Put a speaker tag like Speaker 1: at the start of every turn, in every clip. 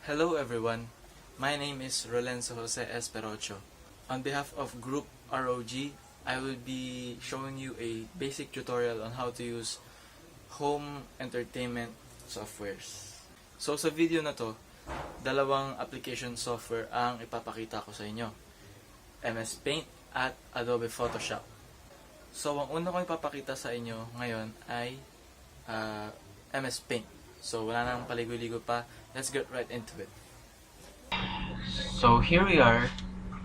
Speaker 1: Hello everyone, my name is Rolenzo Jose Esperocho. On behalf of Group ROG, I will be showing you a basic tutorial on how to use home entertainment softwares. So sa video na to, dalawang application software ang ipapakita ko sa inyo. MS Paint at Adobe Photoshop. So ang una ko ipapakita sa inyo ngayon ay MS Paint. So wala nang paligoy-ligo pa, let's get right into it. So here we are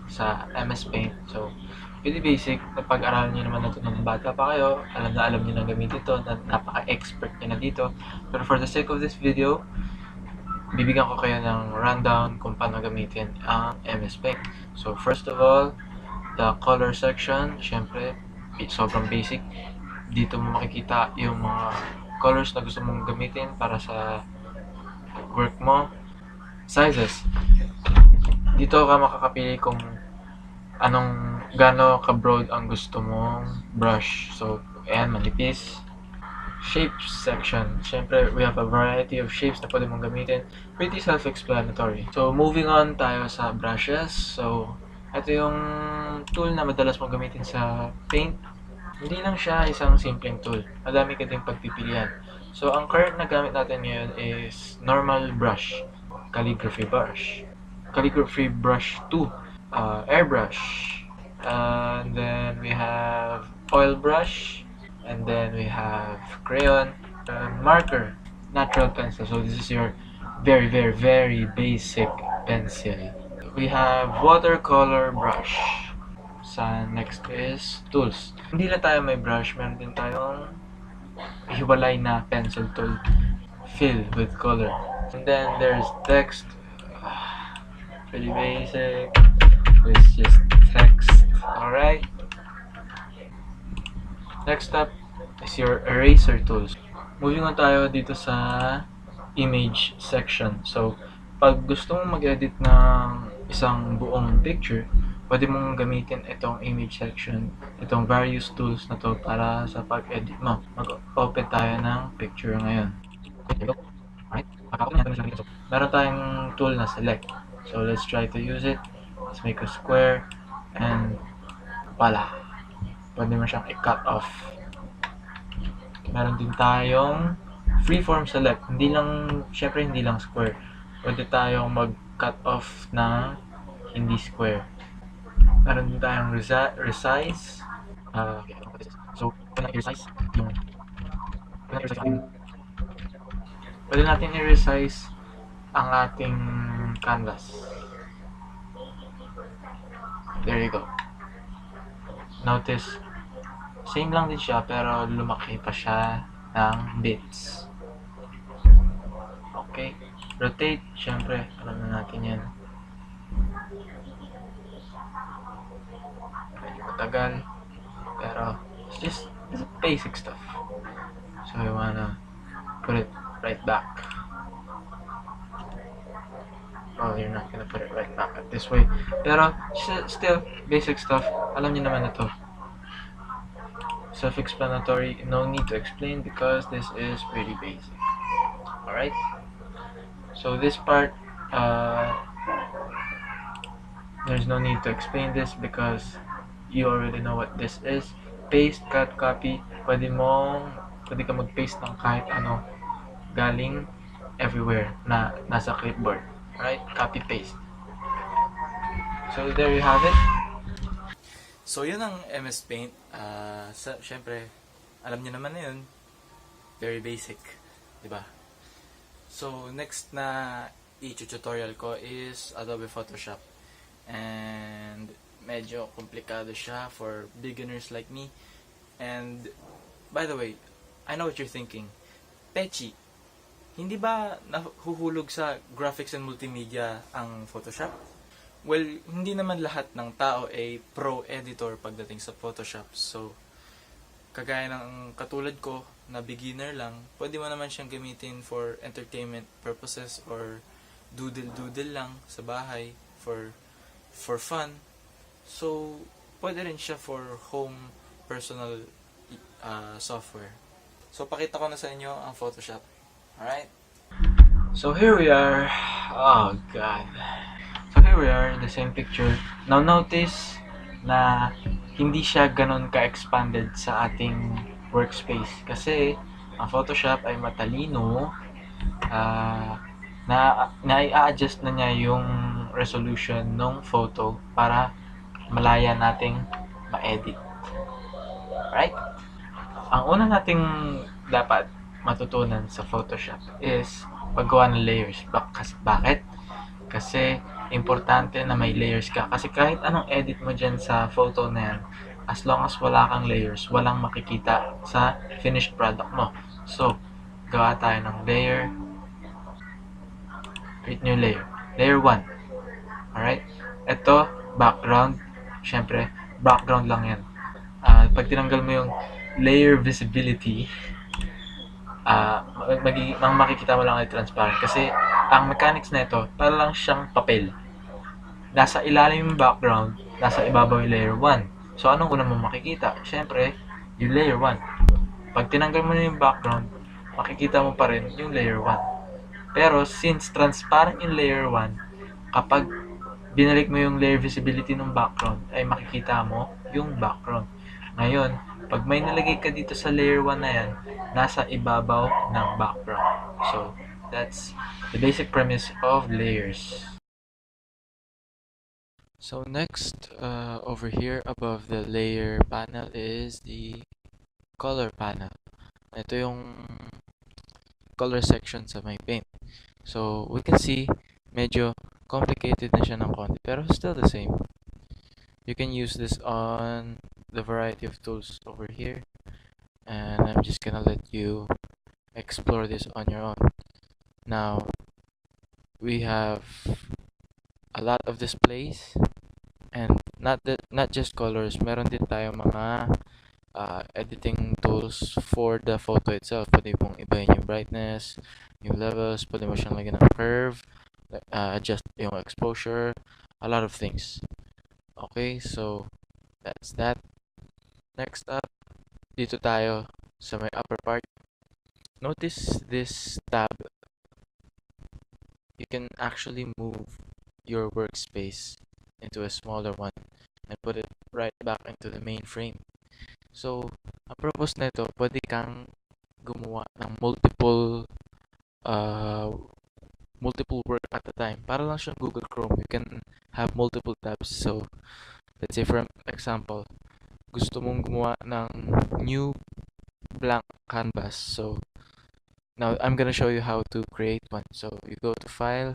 Speaker 1: sa MS Paint. So pretty basic, napag-aralan nyo naman na ito ng bata pa kayo, alam nyo na gamitin ito, napaka-expert nyo na dito. Pero for the sake of this video, bibigyan ko kayo ng rundown kung paano gamitin ang MS Paint. So first of all, the color section, syempre, sobrang basic. Dito mo makikita yung mga colors na gusto mong gamitin para sa work mo. Sizes. Dito ka makakapili kung gaano ka-broad ang gusto mong brush. So, ayan, manipis. Shapes section. Siyempre, we have a variety of shapes na pwede mong gamitin. Pretty self-explanatory. So, moving on tayo sa brushes. So, ito yung tool na madalas mong gamitin sa paint. Hindi lang siya isang simpleng tool. Madami ka din pagpipilian. So, ang current na gamit natin ngayon is normal brush. Calligraphy brush. Calligraphy brush 2. Airbrush. And then we have oil brush. And then we have crayon. Marker. Natural pencil. So, this is your very, very, very basic pencil. We have watercolor brush. Sa next is tools. Hindi lang tayo may brush, meron din tayong hiwalay na pencil tool filled with color. And then there's text. Pretty basic. It's just text. Alright. Next up is your eraser tools. Moving on tayo dito sa image section. So, pag gusto mong mag-edit ng isang buong picture, pwede mong gamitin itong image section, itong various tools na to para sa pag-edit mo. Mag-open tayo ng picture ngayon. Alright, meron tayong tool na select. So let's try to use it. Let's make a square and pala. Pwede mo siyang i-cut off. Meron din tayong freeform select. Syempre hindi lang square. Pwede tayong mag-cut off ng hindi square. Meron din tayong resize. Okay, so, pwede natin i-resize ang ating canvas. There you go. Notice, same lang din siya pero lumaki pa siya ng bits. Okay, rotate, syempre, alam na natin yan. Matagal, pero it's just basic stuff. So you wanna put it right back. Well, you're not gonna put it right back at this way, pero still basic stuff. Alam niyo naman na to. Self-explanatory, no need to explain because this is pretty basic. Alright, so this part there's no need to explain this because you already know what this is. Paste, cut, copy. Pwede ka mag-paste ng kahit ano galing everywhere na nasa clipboard. Alright? Copy, paste. So, there you have it. So, yun ang MS Paint. Syempre, alam niyo naman na yun. Very basic. Diba? So, next na i-tutorial ko is Adobe Photoshop. And medyo komplikado siya for beginners like me. And by the way, I know what you're thinking. Pechi, hindi ba nahuhulog sa graphics and multimedia ang Photoshop? Well, hindi naman lahat ng tao ay pro editor pagdating sa Photoshop. So, kagaya ng katulad ko na beginner lang, pwede mo naman siyang gamitin for entertainment purposes or doodle lang sa bahay for fun. So, pwede rin siya for home personal software. So, pakita ko na sa inyo ang Photoshop. Alright? So, here we are. Oh God. So here we are in the same picture. Now notice na hindi siya ganun ka-expanded sa ating workspace. Kasi ang Photoshop ay matalino, na-i-adjust na niya yung resolution ng photo para malaya nating ma-edit. Right? Ang una nating dapat matutunan sa Photoshop is paggawa ng layers. Bakit? Kasi importante na may layers ka. Kasi kahit anong edit mo dyan sa photo na yan, as long as wala kang layers, walang makikita sa finished product mo. So, gawa tayo ng layer, create new layer. Layer 1. Alright? Ito, background. Siyempre, background lang yan. Pag tinanggal mo yung layer visibility, makikita mo lang ay transparent. Kasi, ang mechanics na ito, para lang siyang papel. Nasa ilalim yung background, nasa ibabaw yung layer 1. So, anong una mo makikita? Siyempre, yung layer 1. Pag tinanggal mo na yung background, makikita mo pa rin yung layer 1. Pero, since transparent yung layer 1, kapag binalik mo yung layer visibility ng background, ay makikita mo yung background. Ngayon, pag may nalagay ka dito sa layer 1 na yan, nasa ibabaw ng background. So, that's the basic premise of layers. So next, over here above the layer panel is the color panel. Ito yung color section sa my paint. So we can see medyo complicated na siya ng konti, pero still the same. You can use this on the variety of tools over here, and I'm just gonna let you explore this on your own. Now we have a lot of displays, and not just colors, meron din tayo mga editing tools for the photo itself. Pwede mong ibahin yung brightness, yung levels, pwede mo siyang lagyan ng curve, adjust yung exposure, a lot of things. Okay, so that's that. Next up, dito tayo sa may upper part. Notice this tab. You can actually move your workspace into a smaller one and put it right back into the main frame. So, ang purpose nito, pwede kang gumawa ng multiple work at a time. Para lang siyang Google Chrome. You can have multiple tabs. So, let's say for example, gusto mong gumawa ng new blank canvas. So, now I'm gonna show you how to create one. So, you go to File,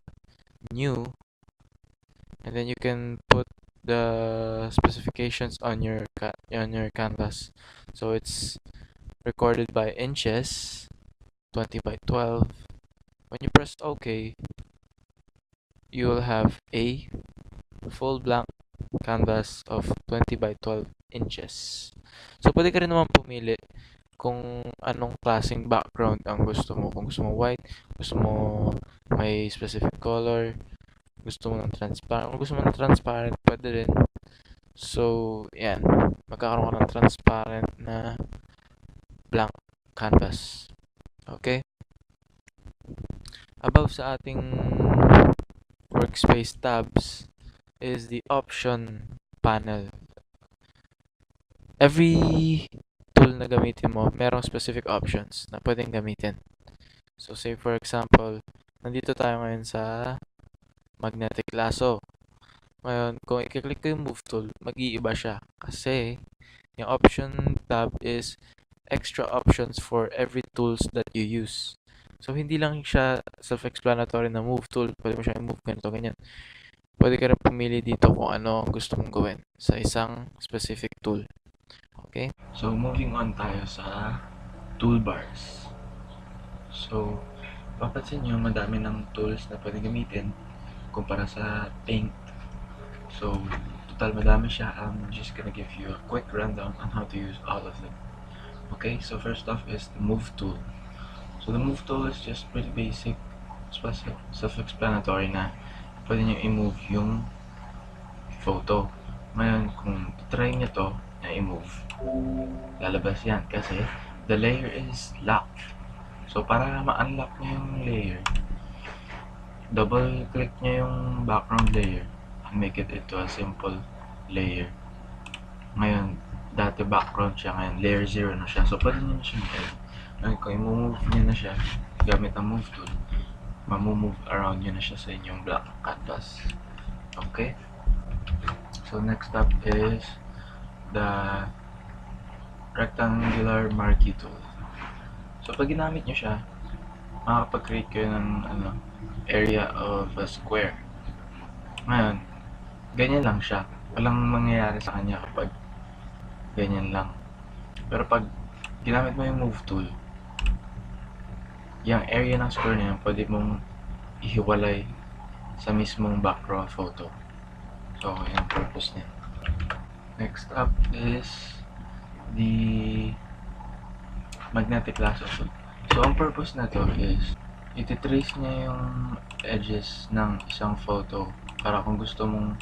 Speaker 1: New, and then you can put the specifications on your canvas. So it's recorded by inches, 20 by 12. When you press OK, you will have a full blank canvas of 20 by 12 inches. So pwede ka rin naman pumili kung anong klaseng background ang gusto mo. Kung gusto mo white, gusto mo may specific color, gusto mo ng transparent. Kung gusto mo ng transparent, pwede rin. So, yan. Magkakaroon ka ng transparent na blank canvas. Okay? Above sa ating workspace tabs is the option panel. Every tool na gamitin mo, merong specific options na pwedeng gamitin. So, say for example, nandito tayo ngayon sa magnetic lasso. Ngayon, kung i-click ko yung move tool, mag-iiba siya. Kasi, yung option tab is extra options for every tools that you use. So, hindi lang siya self-explanatory na move tool. Pwede mo siya i-move ganito, ganyan. Pwede ka rin pumili dito kung ano ang gusto mong gawin sa isang specific tool. Okay? So, moving on tayo sa toolbars. So, papansin nyo, madami ng tools na pwede gamitin kumpara sa paint. So, total madami siya. I'm just gonna give you a quick rundown on how to use all of them. Okay, so first off is the move tool. So the move tool is just pretty basic, self-explanatory na pwede nyo i-move yung photo. Ngayon, kung try nyo to na i-move, lalabas yan kasi the layer is locked. So para ma-unlock nyo yung layer,
Speaker 2: double click nyo yung background layer and make it into a simple layer. Ngayon, dati background siya, ngayon layer 0 na siya. So, pwede nyo na siya mag-edit. Ngayon, kung i-move nyo na siya gamit ang move tool, mamove around nyo na siya sa inyong blank canvas. Okay? So, next up is the rectangular marquee tool. So, pag ginamit nyo siya, makakapag-create kayo ng area of a square. Ngayon, ganyan lang siya. Walang mangyayari sa kanya kapag ganyan lang. Pero pag ginamit mo yung move tool, yung area ng square na yan, pwede mong ihiwalay sa mismong background photo. So, yun ang purpose niya. Next up is the magnetic lasso tool. So, ang purpose na to is ititrace niya yung edges ng isang photo para kung gusto mong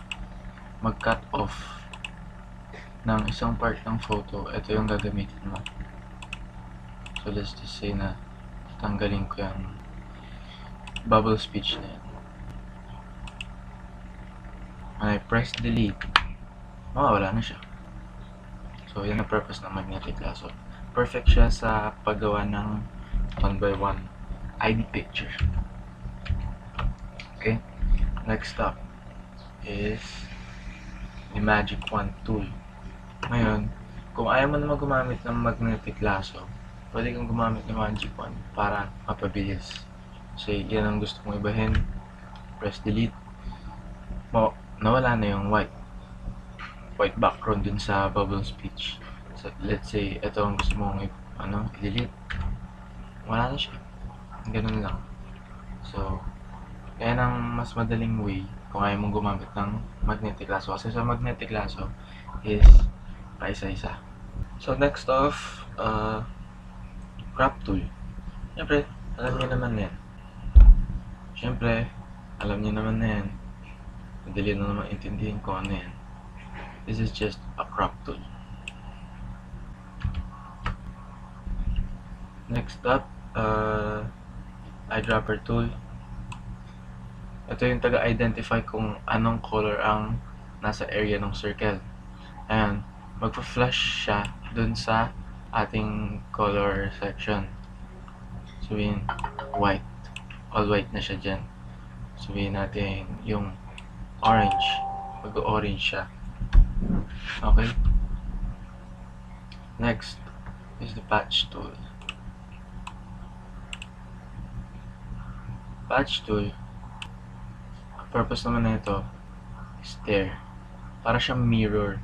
Speaker 2: mag-cut off ng isang part ng photo, ito yung gagamitin mo. So, let's just say na tanggalin ko yung bubble speech na yan. When I press delete, mawawala na siya. So, yan ang purpose ng magnetic lasso. Perfect siya sa paggawa ng 1x1 ID picture. Okay? Next up is the magic wand tool. Ngayon, kung ayaw mo naman gumamit ng magnetic lasso, pwede kang gumamit ng magic wand para mapabilis. Kasi yan ang gusto mong ibahin, press delete, nawala na yung white background dun sa bubble speech. So, let's say, ito ang gusto mong i-delete, wala na siya. Ganun lang. So, kaya ng mas madaling way kung ayaw mong gumamit ng magnetic lasso. Kasi sa magnetic lasso is paisa-isa. So, next off, crop tool. Siyempre, alam niyo naman yan. Madali na naman intindihin ko ano yan. This is just a crop tool. Next up, eyedropper tool. Ito yung taga-identify kung anong color ang nasa area ng circle. Ayan, magpa-flash siya dun sa ating color section. Sabihin, white. All white na siya dyan. Sabihin natin yung orange. Mag-orange siya. Okay? Next is the patch tool. Patch tool, ang purpose naman na ito is there. Para siyang mirror.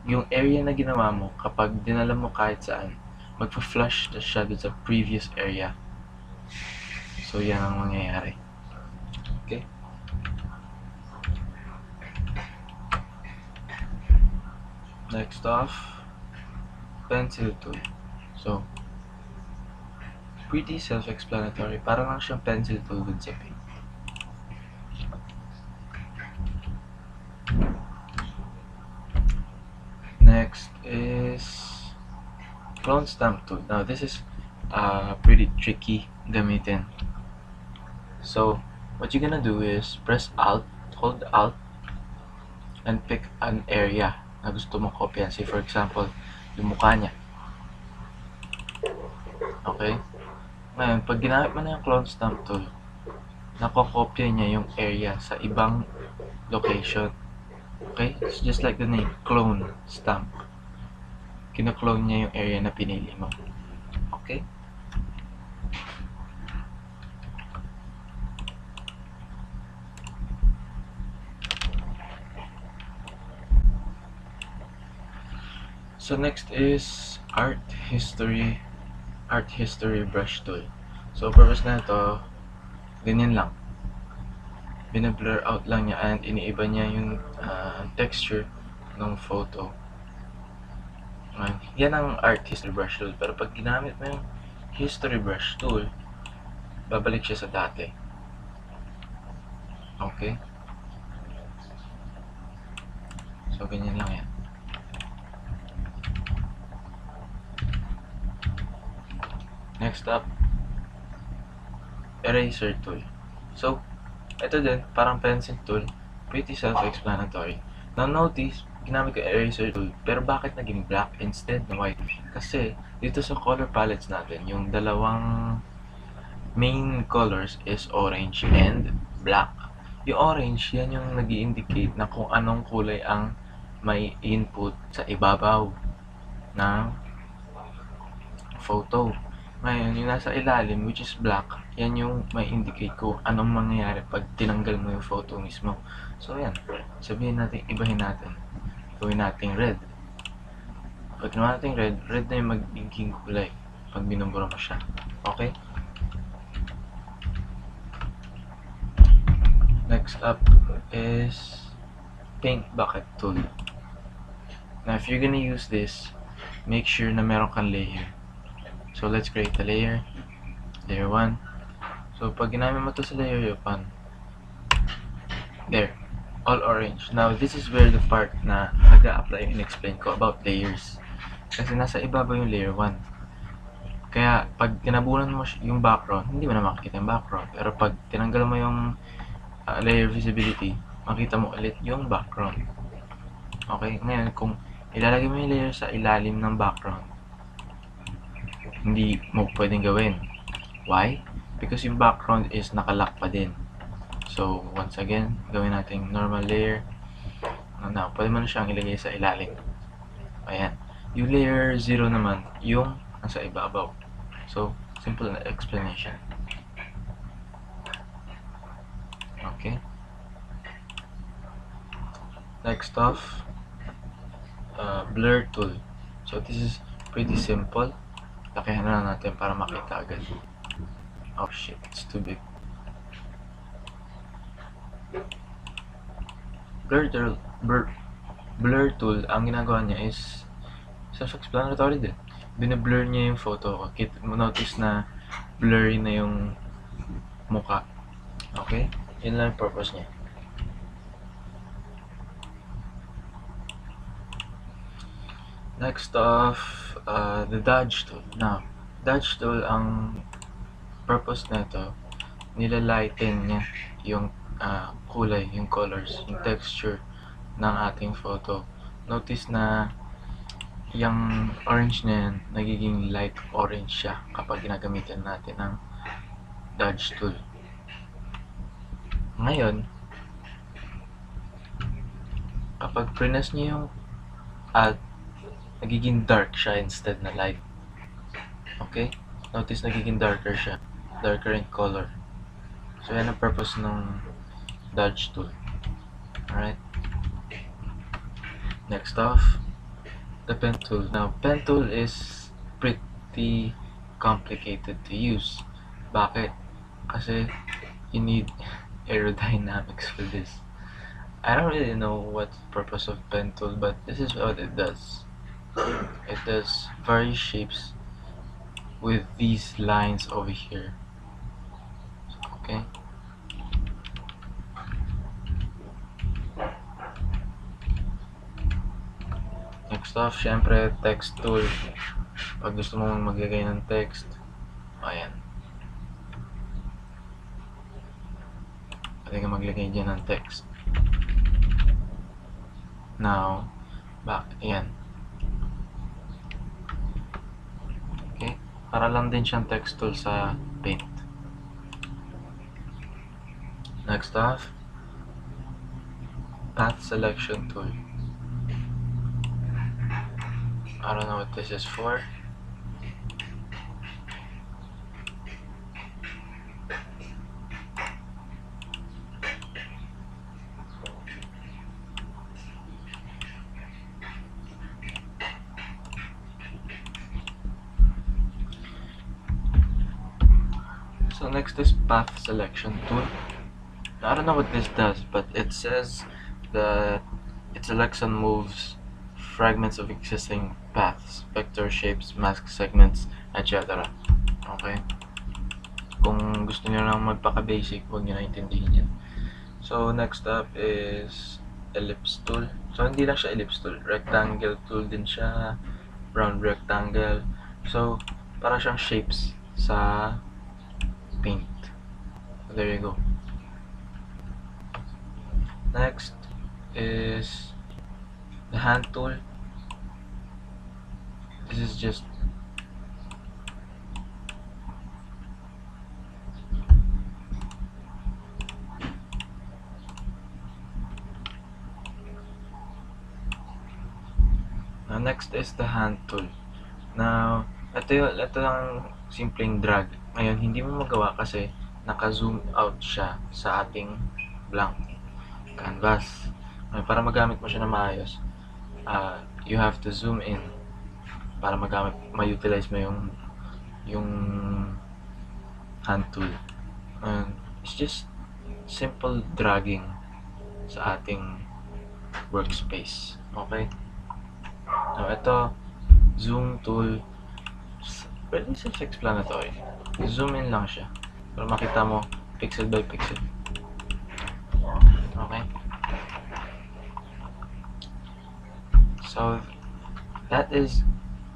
Speaker 2: Yung area na ginawa mo, kapag dinala mo kahit saan, magpa-flash siya dun sa previous area. So, yan ang mangyayari. Okay? Next off, pencil tool. So, pretty self-explanatory. Parang lang siyang pencil tool dun sa paint. Next is clone stamp tool. Now, this is pretty tricky gamitin. So, what you're gonna do is press Alt, hold Alt, and pick an area na gusto mong kopyahan. Say, for example, yung mukha niya. Okay? Ngayon, pag ginamit mo na yung clone stamp tool, nakokopya niya yung area sa ibang location. Okay? It's just like the name, clone stamp. Kino-clone niya yung area na pinili mo. Okay? So next is art history brush tool. So purpose na ito, ganyan lang. Bina-blur out lang niya and iniiba niya yung texture ng photo. Yan ang art history brush tool. Pero pag ginamit mo yung history brush tool, babalik siya sa dati. Okay? So ganyan lang yan. Next up, eraser tool. So, Ito din, parang pencil tool, pretty self-explanatory. Now notice, ginamit ko eraser tool, pero bakit naging black instead na white? Kasi, dito sa color palettes natin, yung dalawang main colors is orange and black. Yung orange, yan yung nag indicate na kung anong kulay ang may input sa ibabaw ng photo. Ngayon, yung nasa ilalim, which is black, yan yung may indicate kung anong mangyayari pag tinanggal mo yung photo mismo. So, yan. Sabihin natin, ibahin natin. Gawin natin red. Pag ginawa natin red, red na yung magiging kulay pag binumbura mo siya. Okay? Next up is paint bucket tool. Now, if you're gonna use this, make sure na meron kang layer. So, let's create a layer. Layer 1. So, pag ginamit mo to sa layer 1, there, all orange. Now, this is where the part na nag-a-apply and explain ko about layers. Kasi nasa ibabaw yung layer 1. Kaya, pag tinabunan mo yung background, hindi mo na makikita yung background. Pero pag tinanggal mo yung layer visibility, makita mo ulit yung background. Okay? Ngayon, kung ilalagay mo yung layer sa ilalim ng background, hindi mo pwedeng gawin. Why? Because yung background is nakalock pa din. So, once again, gawin natin normal layer. Now, pwede mo na siyang ilagay sa ilalim. Ayan. Yung layer 0 naman, yung nasa ibabaw. So, simple na explanation. Okay. Next off, blur tool. So, this is pretty simple. Lakihan na natin para makita agad. Oh shit, it's too big. Blur tool, ang ginagawa niya is self-explanatory din. Bine-blur niya yung photo. Notice na blurry na yung mukha. Okay? Yun lang yung purpose niya. Next off, the dodge tool. Now, dodge tool, ang purpose nito, nilalighten niya yung kulay, yung colors, yung texture ng ating photo. Notice na yung orange na yan, nagiging light orange siya kapag ginagamitan natin ng dodge tool. Ngayon, kapag press niyo yung nagiging dark siya instead na light. Okay? Notice nagiging darker siya. Darker in color. So, yan ang purpose ng dodge tool. Alright? Next off, the pen tool. Now, pen tool is pretty complicated to use. Bakit? Kasi you need aerodynamics for this. I don't really know what's the purpose of pen tool, but this is what it does. It does various shapes with these lines over here. Okay? Next off, syempre, text tool. Pag gusto mong maglagay ng text, ayan. Pwede ka maglagay dyan ng text. Now, ayan. Okay? Para lang din siyang text tool sa Paint. Next off, path selection tool. I don't know what this is for. So next is path selection tool. Now, I don't know what this does, but it says that it selects and moves fragments of existing paths, vector shapes, mask segments, etc. Okay? Kung gusto niyo lang magpaka-basic, huwag niyo na intindihin yan. So, next up is ellipse tool. So, hindi lang siya ellipse tool. Rectangle tool din siya. Round rectangle. So, para siyang shapes sa paint. So, there you go.
Speaker 1: Next is the hand tool. This is just now next is the hand tool. Now, ito lang simpleng drag. Ngayon, hindi mo magawa kasi naka-zoom out siya sa ating blank canvas. Ngayon, para magamit mo siya na maayos, you have to zoom in para ma-utilize mo yung hand tool. And it's just simple dragging sa ating workspace. Okay? Now, ito, zoom tool. Pwede self-explanatory. Zoom in lang siya para makita mo pixel by pixel. Okay? So, that is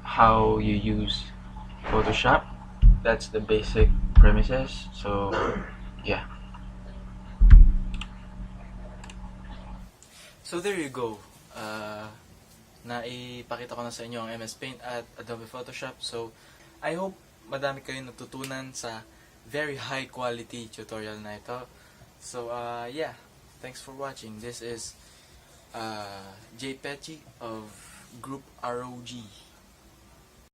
Speaker 1: how you use Photoshop. That's the basic premises. So, yeah. So, there you go. Naipakita ko na sa inyo ang MS Paint at Adobe Photoshop. So, I hope madami kayong natutunan sa very high quality tutorial na ito. So, yeah. Thanks for watching. This is Jay Pechi of Group ROG.